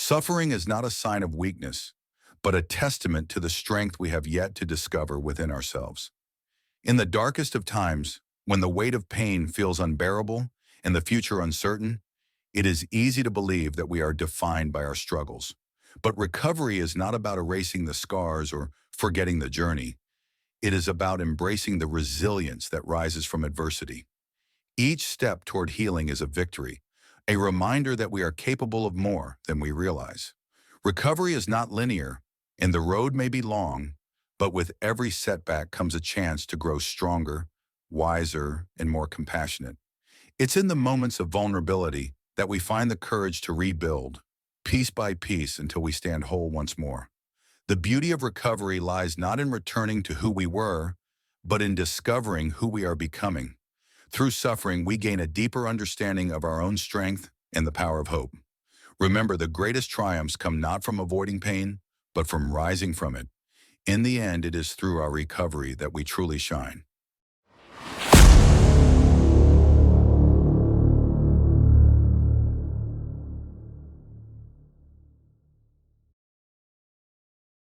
Suffering is not a sign of weakness, but a testament to the strength we have yet to discover within ourselves. In the darkest of times, when the weight of pain feels unbearable and the future uncertain, it is easy to believe that we are defined by our struggles. But recovery is not about erasing the scars or forgetting the journey. It is about embracing the resilience that rises from adversity. Each step toward healing is a victory, a reminder that we are capable of more than we realize. Recovery is not linear, and the road may be long, but with every setback comes a chance to grow stronger, wiser, and more compassionate. It's in the moments of vulnerability that we find the courage to rebuild, piece by piece until we stand whole once more. The beauty of recovery lies not in returning to who we were, but in discovering who we are becoming. Through suffering, we gain a deeper understanding of our own strength and the power of hope. Remember, the greatest triumphs come not from avoiding pain, but from rising from it. In the end, it is through our recovery that we truly shine.